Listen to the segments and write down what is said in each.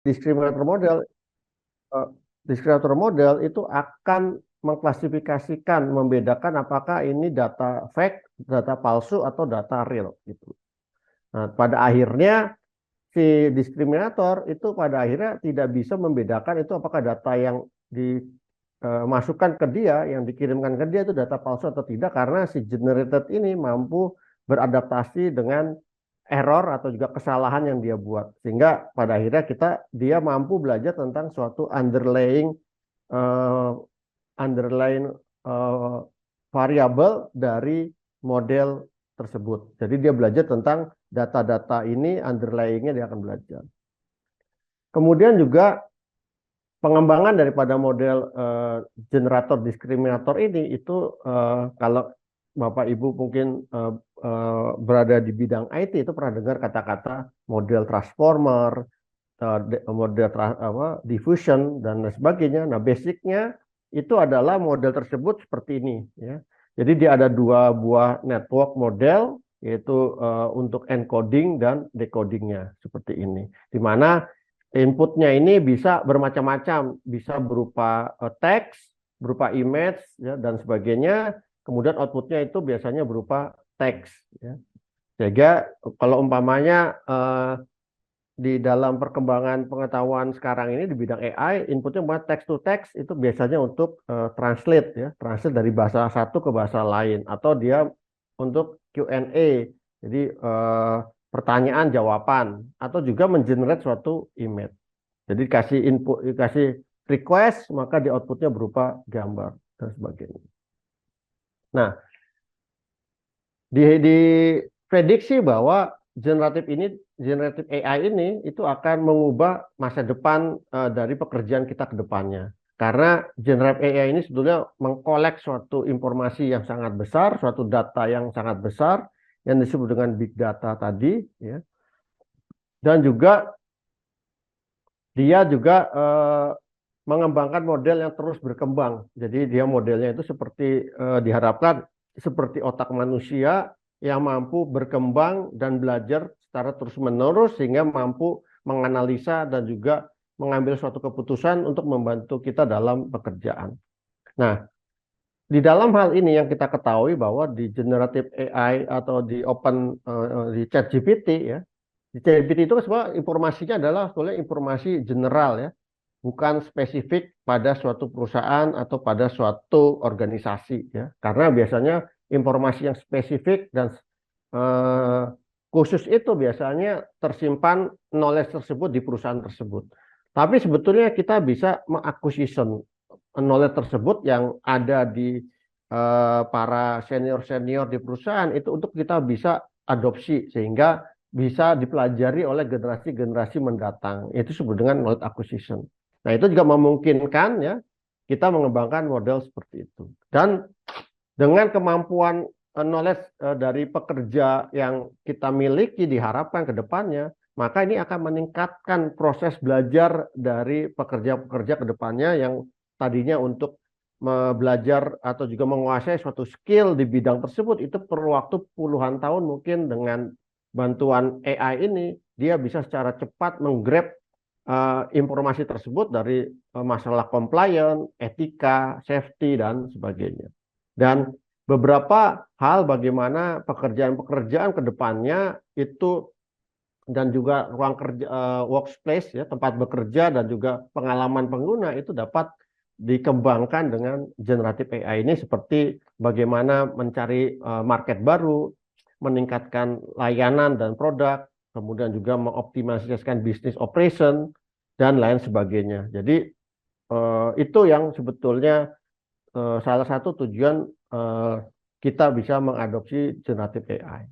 diskriminator model eh, diskriminator model itu akan mengklasifikasikan, membedakan apakah ini data fake, data palsu, atau data real gitu. Nah, pada akhirnya si diskriminator itu pada akhirnya tidak bisa membedakan itu apakah data yang dimasukkan ke dia, yang dikirimkan ke dia itu data palsu atau tidak, karena si generated ini mampu beradaptasi dengan error atau juga kesalahan yang dia buat, sehingga pada akhirnya dia mampu belajar tentang suatu uh, underlying uh, variabel dari model tersebut. Jadi dia belajar tentang data-data ini, underlyingnya dia akan belajar. Kemudian juga pengembangan daripada model generator diskriminator ini itu kalau Bapak Ibu mungkin berada di bidang IT itu pernah dengar kata-kata model transformer, model diffusion dan lain sebagainya. Nah, basicnya itu adalah model tersebut seperti ini ya. Jadi dia ada dua buah network model, yaitu untuk encoding dan decodingnya seperti ini. Di mana inputnya ini bisa bermacam-macam, bisa berupa teks, berupa image ya, dan sebagainya. Kemudian outputnya itu biasanya berupa teks ya. Sehingga kalau umpamanya di dalam perkembangan pengetahuan sekarang ini di bidang AI, inputnya buat text to text itu biasanya untuk translate ya, translate dari bahasa satu ke bahasa lain, atau dia untuk Q&A, jadi pertanyaan jawaban, atau juga mengenerate suatu image. Jadi dikasih input, dikasih request, maka di outputnya berupa gambar dan sebagainya. Nah, diprediksi bahwa generatif AI ini itu akan mengubah masa depan dari pekerjaan kita ke depannya. Karena generatif AI ini sebetulnya mengkolek suatu informasi yang sangat besar, suatu data yang sangat besar yang disebut dengan big data tadi, ya. Dan juga dia juga mengembangkan model yang terus berkembang. Jadi dia modelnya itu seperti diharapkan seperti otak manusia yang mampu berkembang dan belajar secara terus-menerus sehingga mampu menganalisa dan juga mengambil suatu keputusan untuk membantu kita dalam pekerjaan. Nah, di dalam hal ini yang kita ketahui bahwa di generative AI atau di di ChatGPT ya, di ChatGPT itu semua informasinya adalah sebenarnya informasi general ya, bukan spesifik pada suatu perusahaan atau pada suatu organisasi ya. Karena biasanya informasi yang spesifik dan eh, khusus itu biasanya tersimpan knowledge tersebut di perusahaan tersebut. Tapi sebetulnya kita bisa mengakuisisi knowledge tersebut yang ada di para senior-senior di perusahaan itu untuk kita bisa adopsi sehingga bisa dipelajari oleh generasi-generasi mendatang. Itu disebut dengan knowledge acquisition. Nah, itu juga memungkinkan ya kita mengembangkan model seperti itu. Dan dengan kemampuan knowledge dari pekerja yang kita miliki diharapkan ke depannya, maka ini akan meningkatkan proses belajar dari pekerja-pekerja ke depannya yang tadinya untuk belajar atau juga menguasai suatu skill di bidang tersebut itu perlu waktu puluhan tahun, mungkin dengan bantuan AI ini dia bisa secara cepat menggrab informasi tersebut dari masalah compliance, etika, safety, dan sebagainya. Dan beberapa hal bagaimana pekerjaan-pekerjaan ke depannya itu dan juga ruang kerja workplace ya, tempat bekerja dan juga pengalaman pengguna itu dapat dikembangkan dengan generatif AI ini, seperti bagaimana mencari market baru, meningkatkan layanan dan produk, kemudian juga mengoptimalisasikan bisnis operation dan lain sebagainya. Jadi itu yang sebetulnya salah satu tujuan kita bisa mengadopsi generatif AI.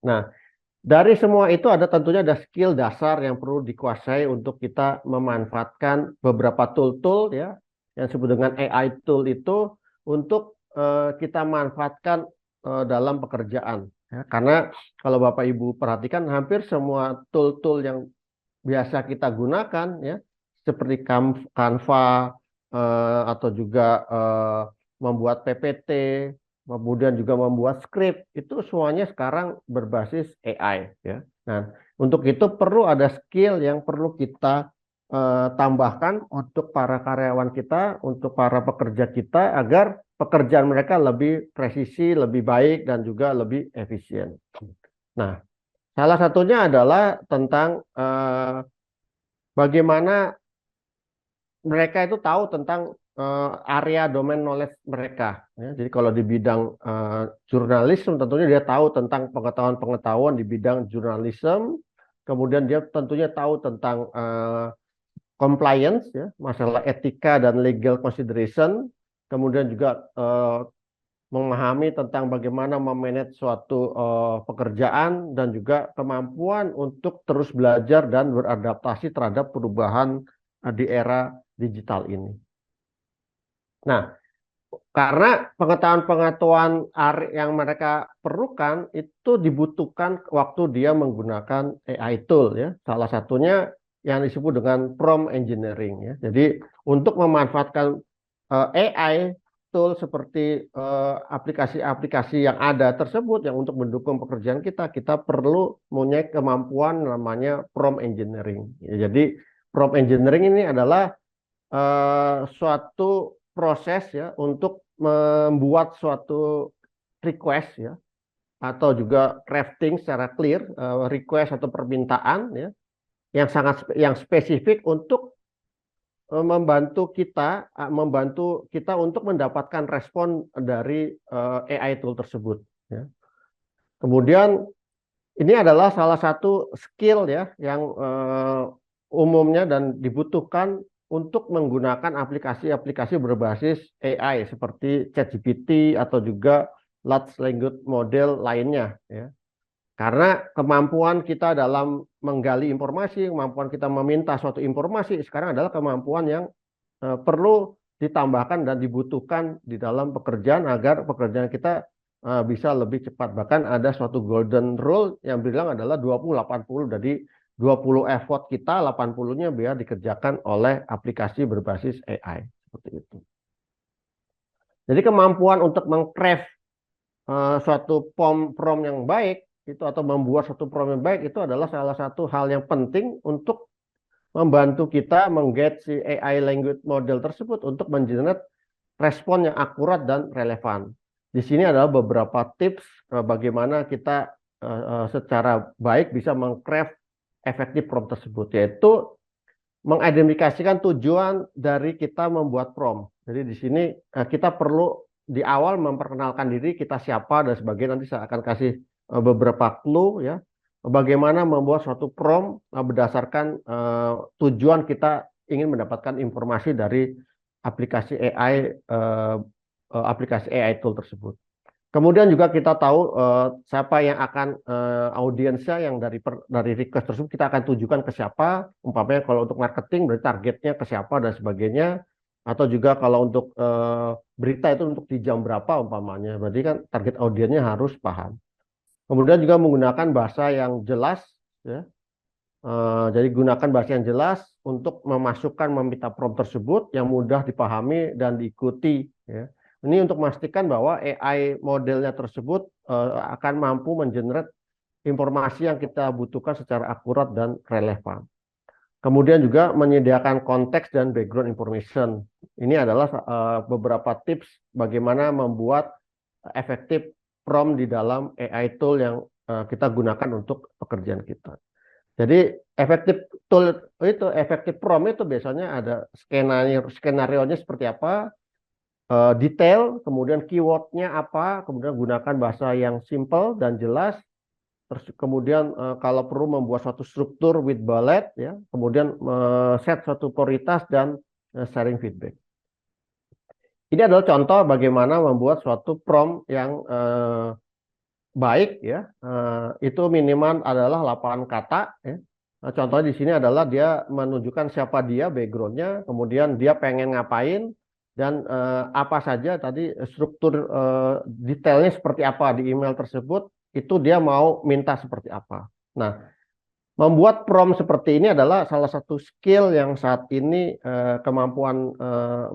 Nah, dari semua itu tentunya ada skill dasar yang perlu dikuasai untuk kita memanfaatkan beberapa tool-tool ya yang disebut dengan AI tool itu untuk kita manfaatkan dalam pekerjaan. Ya, karena kalau Bapak Ibu perhatikan hampir semua tool-tool yang biasa kita gunakan ya seperti Canva atau juga membuat PPT kemudian juga membuat script, itu semuanya sekarang berbasis AI ya. Nah, untuk itu perlu ada skill yang perlu kita tambahkan untuk para karyawan kita, untuk para pekerja kita agar pekerjaan mereka lebih presisi, lebih baik dan juga lebih efisien. Nah, salah satunya adalah tentang bagaimana mereka itu tahu tentang area domain knowledge mereka. Ya. Jadi kalau di bidang jurnalisme tentunya dia tahu tentang pengetahuan-pengetahuan di bidang jurnalisme. Kemudian dia tentunya tahu tentang compliance, ya, masalah etika dan legal consideration. Kemudian juga memahami tentang bagaimana memanage suatu pekerjaan dan juga kemampuan untuk terus belajar dan beradaptasi terhadap perubahan di era digital ini. Nah, karena pengetahuan-pengetahuan yang mereka perlukan itu dibutuhkan waktu dia menggunakan AI tool ya. Salah satunya yang disebut dengan prompt engineering ya. Jadi untuk memanfaatkan AI tool seperti aplikasi-aplikasi yang ada tersebut yang untuk mendukung pekerjaan kita, kita perlu punya kemampuan namanya prompt engineering. Ya, jadi prompt engineering ini adalah suatu proses ya untuk membuat suatu request ya atau juga crafting secara clear request atau permintaan ya yang spesifik untuk membantu kita untuk mendapatkan respon dari AI tool tersebut ya. Kemudian ini adalah salah satu skill ya yang umumnya dan dibutuhkan untuk menggunakan aplikasi-aplikasi berbasis AI seperti ChatGPT atau juga large language model lainnya ya. Karena kemampuan kita dalam menggali informasi, kemampuan kita meminta suatu informasi sekarang adalah kemampuan yang perlu ditambahkan dan dibutuhkan di dalam pekerjaan agar pekerjaan kita bisa lebih cepat. Bahkan ada suatu golden rule yang bilang adalah 20-80. Jadi 20 effort kita, 80-nya biar dikerjakan oleh aplikasi berbasis AI. Seperti itu. Jadi kemampuan untuk mengcraft suatu prompt yang baik itu atau membuat suatu prompt yang baik itu adalah salah satu hal yang penting untuk membantu kita mengget si AI language model tersebut untuk mengenerate respon yang akurat dan relevan. Di sini adalah beberapa tips bagaimana kita secara baik bisa mengcraft efektif prompt tersebut, yaitu mengidentifikasikan tujuan dari kita membuat prompt. Jadi di sini kita perlu di awal memperkenalkan diri kita siapa dan sebagainya. Nanti saya akan kasih beberapa clue ya bagaimana membuat suatu prompt berdasarkan tujuan kita ingin mendapatkan informasi dari aplikasi AI tool tersebut. Kemudian juga kita tahu siapa yang akan audiensnya yang dari request tersebut kita akan tujukan ke siapa. Umpamanya kalau untuk marketing berarti targetnya ke siapa dan sebagainya. Atau juga kalau untuk berita itu untuk di jam berapa umpamanya. Berarti kan target audiensnya harus paham. Kemudian juga menggunakan bahasa yang jelas ya. Jadi gunakan bahasa yang jelas untuk meminta prompt tersebut yang mudah dipahami dan diikuti ya. Ini untuk memastikan bahwa AI modelnya tersebut akan mampu mengenerate informasi yang kita butuhkan secara akurat dan relevan. Kemudian juga menyediakan konteks dan background information. Ini adalah beberapa tips bagaimana membuat efektif prompt di dalam AI tool yang kita gunakan untuk pekerjaan kita. Jadi efektif prompt itu biasanya ada skenario-nya seperti apa, detail, kemudian keywordnya apa, kemudian gunakan bahasa yang simple dan jelas. Terus kemudian kalau perlu membuat suatu struktur with bullet, ya, kemudian set suatu prioritas dan sharing feedback. Ini adalah contoh bagaimana membuat suatu prompt yang baik, ya. Itu minimal adalah 8 kata. Ya. Nah, contohnya di sini adalah dia menunjukkan siapa dia, backgroundnya, kemudian dia pengen ngapain, dan apa saja tadi struktur detailnya seperti apa di email tersebut, itu dia mau minta seperti apa. Nah, membuat prompt seperti ini adalah salah satu skill yang saat ini kemampuan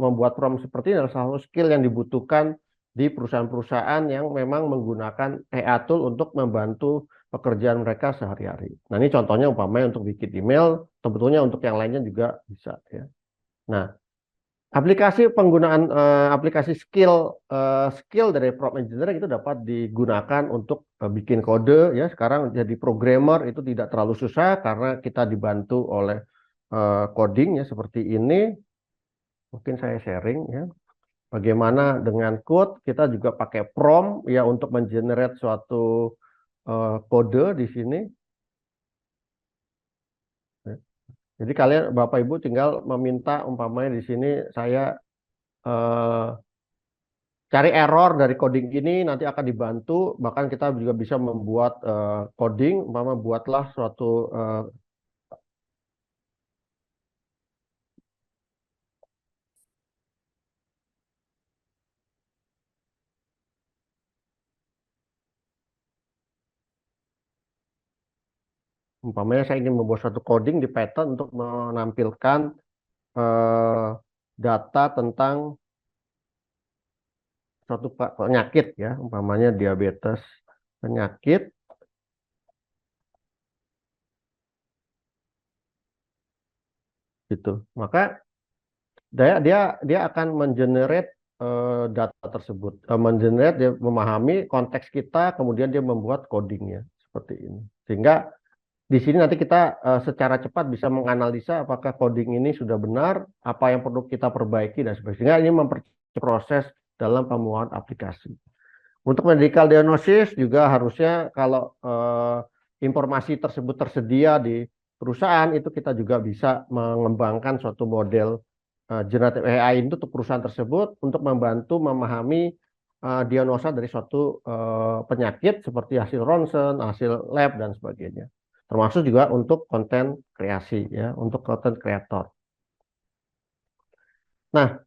membuat prompt seperti ini adalah salah satu skill yang dibutuhkan di perusahaan-perusahaan yang memang menggunakan AI tool untuk membantu pekerjaan mereka sehari-hari. Nah, ini contohnya umpamanya untuk bikin email, sebetulnya untuk yang lainnya juga bisa ya. Nah, aplikasi penggunaan aplikasi skill dari prompt engineering itu dapat digunakan untuk bikin kode ya. Sekarang jadi programmer itu tidak terlalu susah karena kita dibantu oleh coding ya seperti ini. Mungkin saya sharing ya. Bagaimana dengan code kita juga pakai prompt ya untuk mengenerate suatu kode di sini. Ya. Jadi kalian Bapak Ibu tinggal meminta umpamanya di sini saya eh, cari error dari coding ini nanti akan dibantu, bahkan kita juga bisa membuat coding umpama buatlah suatu umpamanya saya ingin membuat suatu coding di Python untuk menampilkan eh, data tentang suatu penyakit ya, umpamanya diabetes penyakit gitu. Maka dia dia dia akan mengenerate data tersebut, mengenerate dia memahami konteks kita, kemudian dia membuat codingnya seperti ini. Sehingga di sini nanti kita secara cepat bisa menganalisa apakah coding ini sudah benar, apa yang perlu kita perbaiki dan sebagainya. Sehingga ini mempercepat proses dalam pembuatan aplikasi. Untuk medical diagnosis juga harusnya kalau informasi tersebut tersedia di perusahaan itu kita juga bisa mengembangkan suatu model generative AI itu untuk perusahaan tersebut untuk membantu memahami diagnosa dari suatu penyakit seperti hasil ronsen, hasil lab dan sebagainya. Termasuk juga untuk konten kreasi ya, untuk konten kreator. Nah,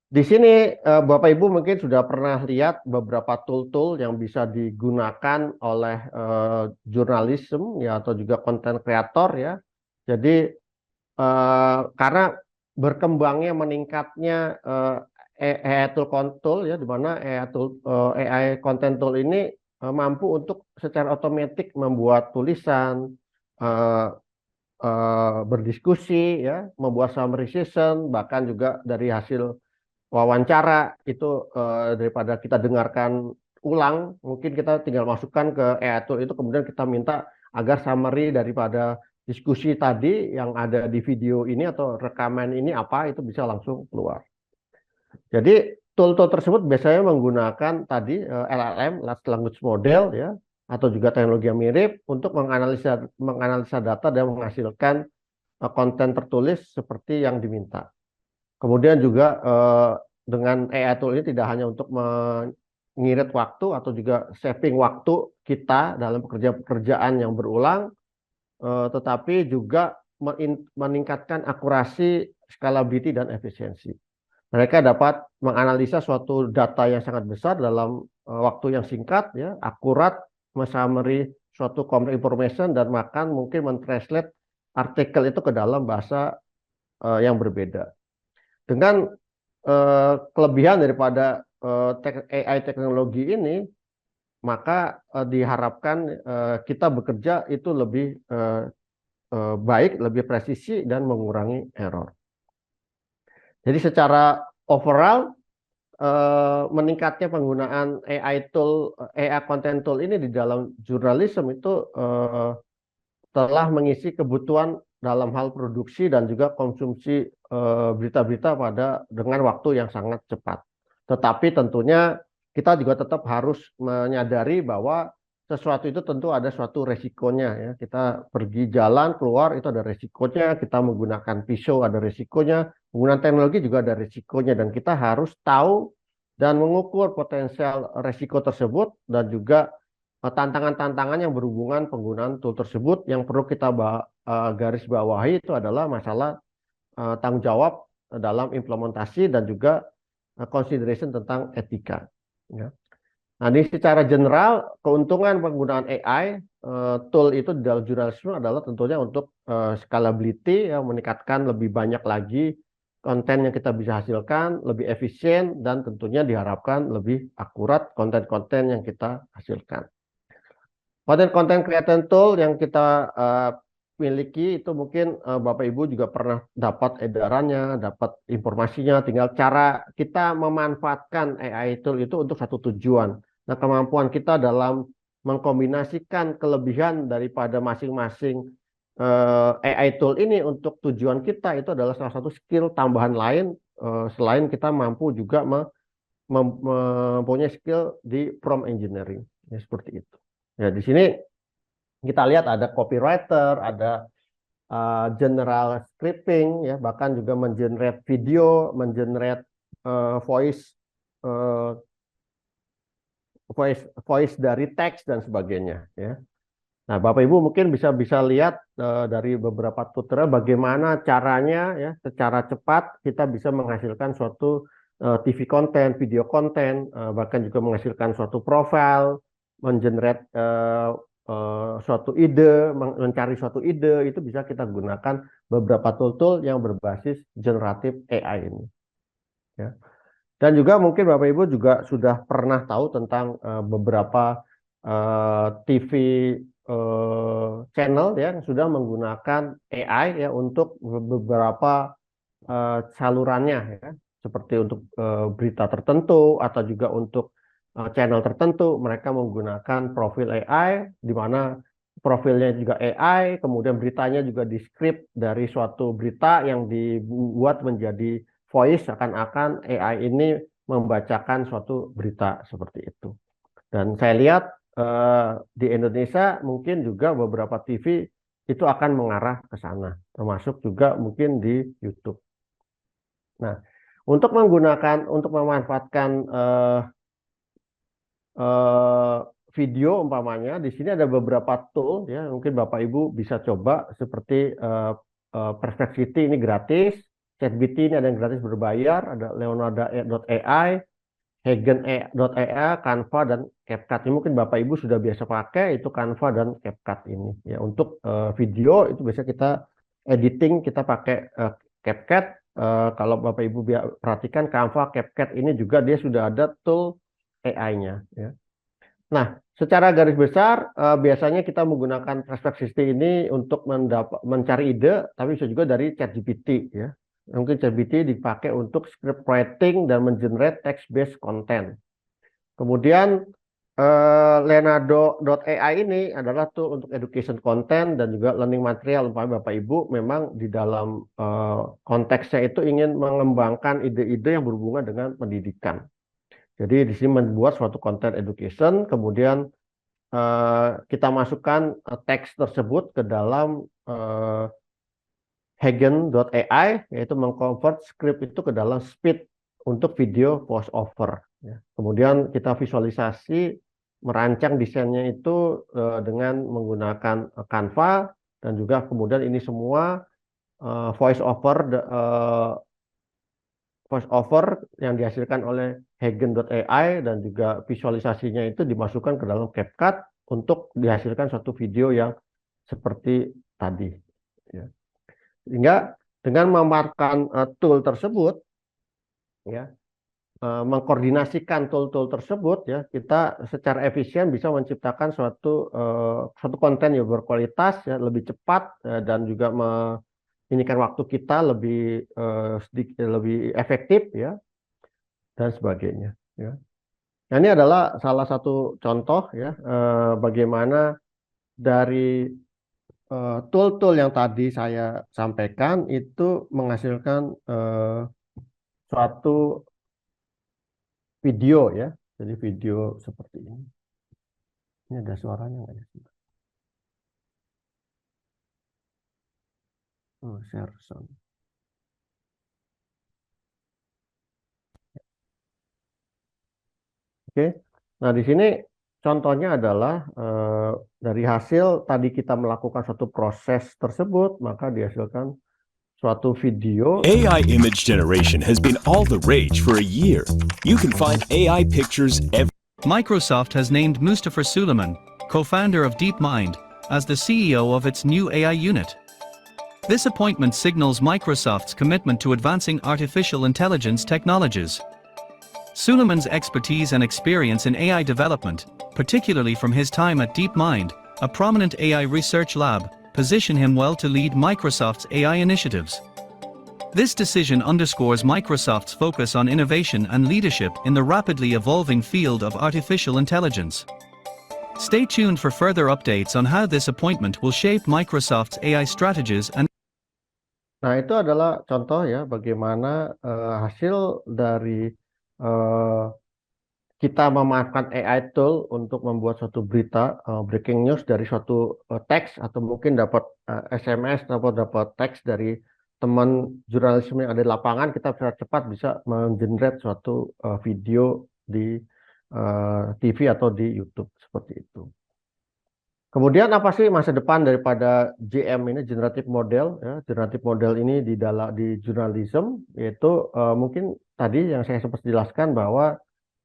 di sini Bapak Ibu mungkin sudah pernah lihat beberapa tool-tool yang bisa digunakan oleh jurnalisme ya atau juga konten kreator ya. Jadi karena berkembangnya meningkatnya AI tool ya di mana AI content tool ini mampu untuk secara otomatis membuat tulisan eh, berdiskusi ya, membuat summary session bahkan juga dari hasil wawancara itu daripada kita dengarkan ulang, mungkin kita tinggal masukkan ke AI tool itu kemudian kita minta agar summary daripada diskusi tadi yang ada di video ini atau rekaman ini apa itu bisa langsung keluar. Jadi tool-tool tersebut biasanya menggunakan tadi LLM, Large Language Model ya, atau juga teknologi yang mirip untuk menganalisa data dan menghasilkan konten tertulis seperti yang diminta. Kemudian juga dengan AI tool ini tidak hanya untuk mengirit waktu atau juga saving waktu kita dalam pekerjaan yang berulang, tetapi juga meningkatkan akurasi, scalability, dan efisiensi. Mereka dapat menganalisa suatu data yang sangat besar dalam waktu yang singkat, ya, akurat, summary suatu complex information, dan bahkan mungkin mentranslate artikel itu ke dalam bahasa yang berbeda. Dengan kelebihan daripada AI teknologi ini, maka diharapkan kita bekerja itu lebih baik, lebih presisi, dan mengurangi error. Jadi secara overall, meningkatnya penggunaan AI tool, AI content tool ini di dalam jurnalisme itu telah mengisi kebutuhan dalam hal produksi dan juga konsumsi berita-berita dengan waktu yang sangat cepat. Tetapi tentunya kita juga tetap harus menyadari bahwa sesuatu itu tentu ada suatu resikonya ya. Kita pergi jalan keluar itu ada resikonya, kita menggunakan pisau ada resikonya, penggunaan teknologi juga ada resikonya dan kita harus tahu dan mengukur potensial resiko tersebut dan juga tantangan-tantangan yang berhubungan penggunaan tool tersebut. Yang perlu kita garis bawahi itu adalah masalah tanggung jawab dalam implementasi dan juga consideration tentang etika. Ya. Nah, ini secara general keuntungan penggunaan AI tool itu di dalam jurnalisme adalah tentunya untuk scalability, ya, meningkatkan lebih banyak lagi konten yang kita bisa hasilkan lebih efisien dan tentunya diharapkan lebih akurat konten-konten yang kita hasilkan. Konten creation tool yang kita miliki itu mungkin Bapak Ibu juga pernah dapat edarannya, dapat informasinya, tinggal cara kita memanfaatkan AI tool itu untuk satu tujuan. Nah, kemampuan kita dalam mengkombinasikan kelebihan daripada masing-masing AI tool ini untuk tujuan kita itu adalah salah satu skill tambahan lain selain kita mampu juga mempunyai skill di prompt engineering. Ya, seperti itu. Ya, di sini kita lihat ada copywriter, ada general scripting, ya, bahkan juga mengenerate video, mengenerate voice dari teks dan sebagainya. Ya. Nah, Bapak Ibu mungkin bisa lihat dari beberapa tutorial bagaimana caranya, ya, secara cepat kita bisa menghasilkan suatu TV konten, video konten, bahkan juga menghasilkan suatu profil, mengenerate suatu ide, mencari suatu ide, itu bisa kita gunakan beberapa tool-tool yang berbasis generatif AI ini. Ya. Dan juga mungkin Bapak Ibu juga sudah pernah tahu tentang beberapa TV channel ya, yang sudah menggunakan AI ya untuk beberapa salurannya ya, seperti untuk berita tertentu atau juga untuk channel tertentu mereka menggunakan profil AI, di mana profilnya juga AI, kemudian beritanya juga di-script dari suatu berita yang dibuat menjadi voice, seakan-akan AI ini membacakan suatu berita seperti itu. Dan saya lihat di Indonesia mungkin juga beberapa TV itu akan mengarah ke sana, termasuk juga mungkin di YouTube. Nah, untuk memanfaatkan video umpamanya, di sini ada beberapa tool ya, mungkin Bapak Ibu bisa coba seperti Perplexity ini gratis, ChatGPT ini ada yang gratis berbayar, ada Leonardo.ai, Hagen.ai, Canva dan CapCut. Ini mungkin Bapak Ibu sudah biasa pakai itu Canva dan CapCut ini ya. Untuk video itu biasa kita editing kita pakai CapCut. Kalau Bapak Ibu perhatikan Canva, CapCut ini juga dia sudah ada tool AI-nya ya. Nah, secara garis besar biasanya kita menggunakan Perplexity ini untuk mencari ide, tapi bisa juga dari ChatGPT ya. Mungkin ChatGPT dipakai untuk script writing dan mengenerate text-based content. Kemudian Leonardo.ai ini adalah tool untuk education content dan juga learning material. Umpamanya Bapak Ibu memang di dalam konteksnya itu ingin mengembangkan ide-ide yang berhubungan dengan pendidikan. Jadi di sini membuat suatu konten education, kemudian kita masukkan teks tersebut ke dalam Hagen.ai, yaitu mengconvert script itu ke dalam speed untuk video voice over. Ya. Kemudian kita visualisasi, merancang desainnya itu dengan menggunakan Canva, dan juga kemudian ini semua voice over yang dihasilkan oleh Hagen.ai dan juga visualisasinya itu dimasukkan ke dalam CapCut untuk dihasilkan suatu video yang seperti tadi. Ya. Sehingga dengan memaparkan tool tersebut, ya, mengkoordinasikan tool-tool tersebut, ya, kita secara efisien bisa menciptakan suatu konten yang berkualitas, ya, lebih cepat dan juga inikan waktu kita lebih lebih efektif ya dan sebagainya ya. Nah, ini adalah salah satu contoh ya bagaimana dari tool-tool yang tadi saya sampaikan itu menghasilkan suatu video ya. Jadi video seperti ini. Ini ada suaranya nggak ya? Share sound. Oke. Nah, di sini contohnya adalah dari hasil tadi kita melakukan satu proses tersebut, maka dihasilkan suatu video. AI image generation has been all the rage for a year. You can find AI pictures Microsoft has named Mustafa Suleyman, co-founder of DeepMind, as the CEO of its new AI unit. This appointment signals Microsoft's commitment to advancing artificial intelligence technologies. Suleiman's expertise and experience in AI development, particularly from his time at DeepMind, a prominent AI research lab, position him well to lead Microsoft's AI initiatives. This decision underscores Microsoft's focus on innovation and leadership in the rapidly evolving field of artificial intelligence. Stay tuned for further updates on how this appointment will shape Microsoft's AI strategies and Nah, itu adalah contoh ya bagaimana hasil dari eh, kita memanfaatkan AI tool untuk membuat suatu berita, breaking news dari suatu teks atau mungkin dapat SMS atau dapat teks dari teman jurnalisme yang ada di lapangan, kita secara cepat bisa mengenerate suatu video di TV atau di YouTube seperti itu. Kemudian apa sih masa depan daripada GM ini, generative model ya? Generative model ini di journalism yaitu mungkin tadi yang saya sempat jelaskan bahwa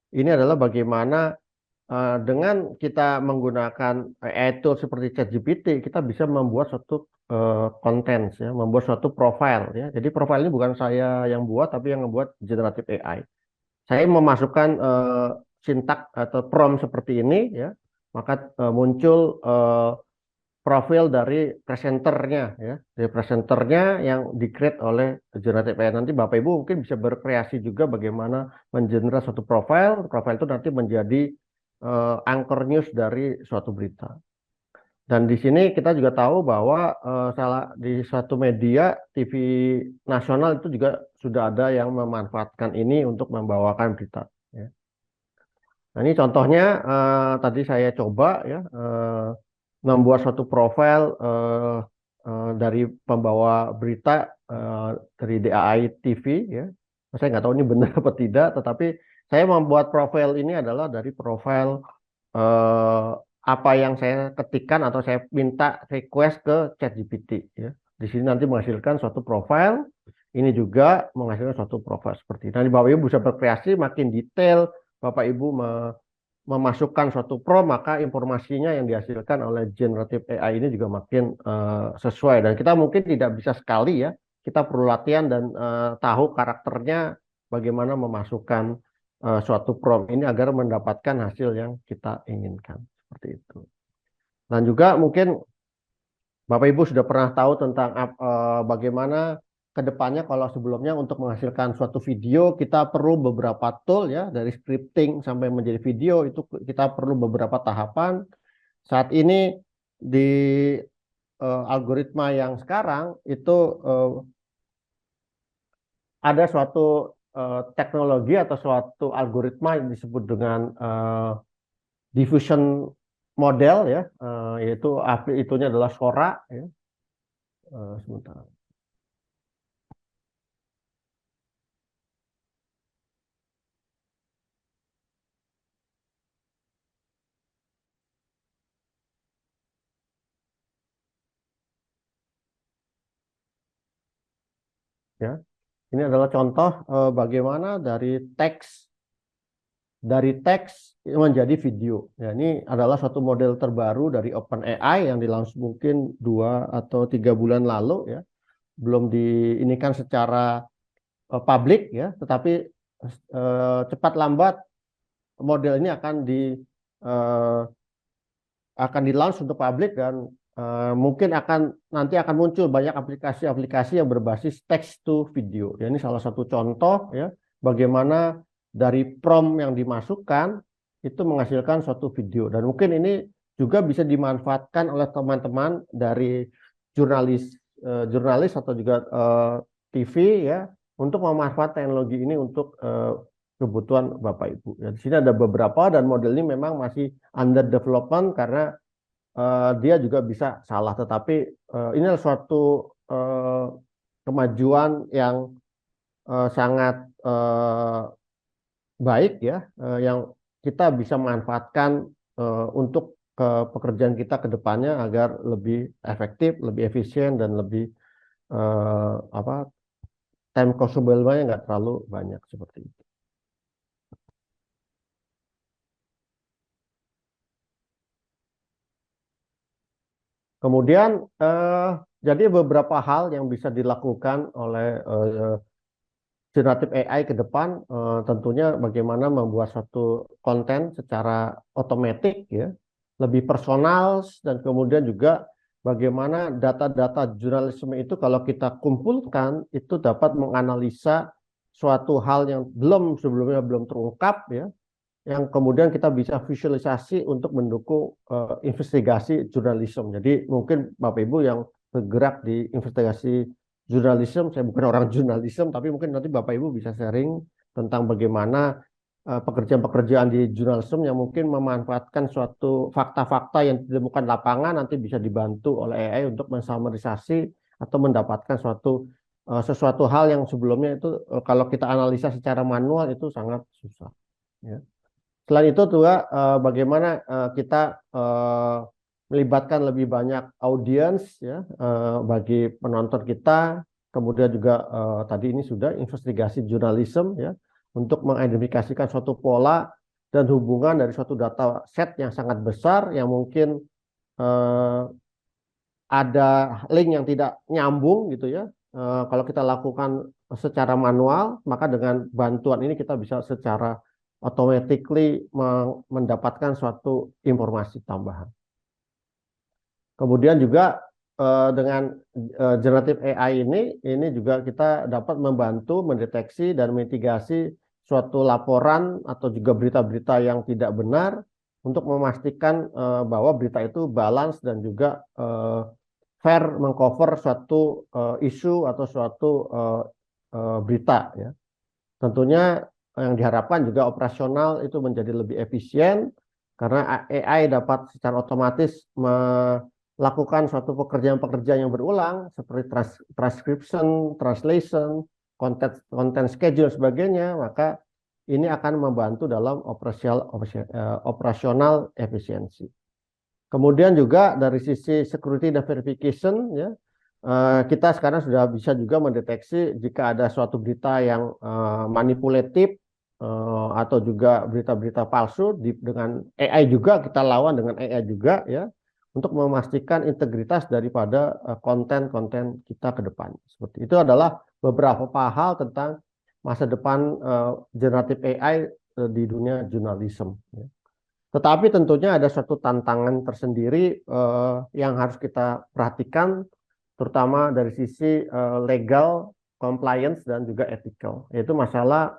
ini adalah bagaimana dengan kita menggunakan AI tool seperti ChatGPT, kita bisa membuat suatu konten ya, membuat suatu profile ya. Jadi profile ini bukan saya yang buat, tapi yang membuat generative AI. Saya memasukkan sintak atau prompt seperti ini ya, maka muncul profil dari presenternya ya, dari presenternya yang di-create oleh generative AI. Nanti Bapak Ibu mungkin bisa berkreasi juga bagaimana mengenerate suatu profil itu nanti menjadi anchor news dari suatu berita. Dan di sini kita juga tahu bahwa di suatu media TV nasional itu juga sudah ada yang memanfaatkan ini untuk membawakan berita ya. Nah, ini contohnya tadi saya coba ya membuat suatu profil dari pembawa berita dari DAI TV ya. Saya nggak tahu ini benar apa tidak, tetapi saya membuat profil ini adalah dari profil apa yang saya ketikkan atau saya minta request ke ChatGPT ya. Di sini nanti menghasilkan suatu profil, ini juga menghasilkan suatu profil seperti ini. Nanti Bapak Ibu bisa berkreasi makin detail, Bapak Ibu memasukkan suatu prompt, maka informasinya yang dihasilkan oleh generative AI ini juga makin sesuai. Dan kita mungkin tidak bisa sekali ya, kita perlu latihan dan tahu karakternya bagaimana memasukkan suatu prompt ini agar mendapatkan hasil yang kita inginkan. Seperti itu. Dan juga mungkin Bapak Ibu sudah pernah tahu tentang bagaimana kedepannya kalau sebelumnya untuk menghasilkan suatu video kita perlu beberapa tool ya, dari scripting sampai menjadi video itu kita perlu beberapa tahapan. Saat ini di algoritma yang sekarang itu ada suatu teknologi atau suatu algoritma yang disebut dengan diffusion model ya, yaitu itunya adalah Sora ya. Sebentar. Ya, ini adalah contoh bagaimana dari teks menjadi video. Ya, ini adalah suatu model terbaru dari OpenAI yang dilaunch mungkin 2 atau 3 bulan lalu ya. Belum diinikan secara publik ya, tetapi cepat lambat model ini uh, akan di launch untuk publik dan mungkin nanti akan muncul banyak aplikasi-aplikasi yang berbasis text to video. Ya, ini salah satu contoh ya bagaimana dari prompt yang dimasukkan itu menghasilkan suatu video, dan mungkin ini juga bisa dimanfaatkan oleh teman-teman dari jurnalis atau juga TV ya untuk memanfaatkan teknologi ini untuk kebutuhan Bapak Ibu. Ya, di sini ada beberapa dan model ini memang masih under development karena dia juga bisa salah, tetapi ini adalah suatu kemajuan yang sangat baik ya, yang kita bisa manfaatkan untuk pekerjaan kita ke depannya agar lebih efektif, lebih efisien dan lebih time consumable-nya nggak terlalu banyak seperti itu. Kemudian Jadi beberapa hal yang bisa dilakukan oleh generatif AI ke depan, tentunya bagaimana membuat suatu konten secara otomatis ya, lebih personal, dan kemudian juga bagaimana data-data jurnalisme itu kalau kita kumpulkan itu dapat menganalisa suatu hal yang sebelumnya belum terungkap ya, yang kemudian kita bisa visualisasi untuk mendukung investigasi jurnalisme. Jadi mungkin Bapak Ibu yang bergerak di investigasi jurnalisme, saya bukan orang jurnalisme, tapi mungkin nanti Bapak Ibu bisa sharing tentang bagaimana pekerjaan-pekerjaan di jurnalisme yang mungkin memanfaatkan suatu fakta-fakta yang ditemukan lapangan nanti bisa dibantu oleh AI untuk mensumarisasi atau mendapatkan sesuatu hal yang sebelumnya itu kalau kita analisa secara manual itu sangat susah. Ya. Selain itu juga bagaimana kita melibatkan lebih banyak audiens ya bagi penonton kita, kemudian juga tadi ini sudah investigasi jurnalisme ya untuk mengidentifikasikan suatu pola dan hubungan dari suatu data set yang sangat besar yang mungkin eh, ada link yang tidak nyambung gitu ya. Kalau kita lakukan secara manual, maka dengan bantuan ini kita bisa secara automatically mendapatkan suatu informasi tambahan. Kemudian juga dengan generative AI ini juga kita dapat membantu mendeteksi dan mitigasi suatu laporan atau juga berita-berita yang tidak benar untuk memastikan bahwa berita itu balance dan juga fair mengcover suatu isu atau suatu berita ya. Tentunya yang diharapkan juga operasional itu menjadi lebih efisien karena AI dapat secara otomatis melakukan suatu pekerjaan-pekerjaan yang berulang seperti transcription, translation, content schedule sebagainya, maka ini akan membantu dalam operasional efisiensi. Kemudian juga dari sisi security dan verification ya, kita sekarang sudah bisa juga mendeteksi jika ada suatu berita yang manipulatif atau juga berita-berita palsu dengan AI juga, kita lawan dengan AI juga ya untuk memastikan integritas daripada konten-konten kita ke depan. Seperti itu adalah beberapa hal tentang masa depan generatif AI di dunia jurnalisme ya. Tetapi tentunya ada suatu tantangan tersendiri yang harus kita perhatikan, terutama dari sisi legal, compliance, dan juga ethical, yaitu masalah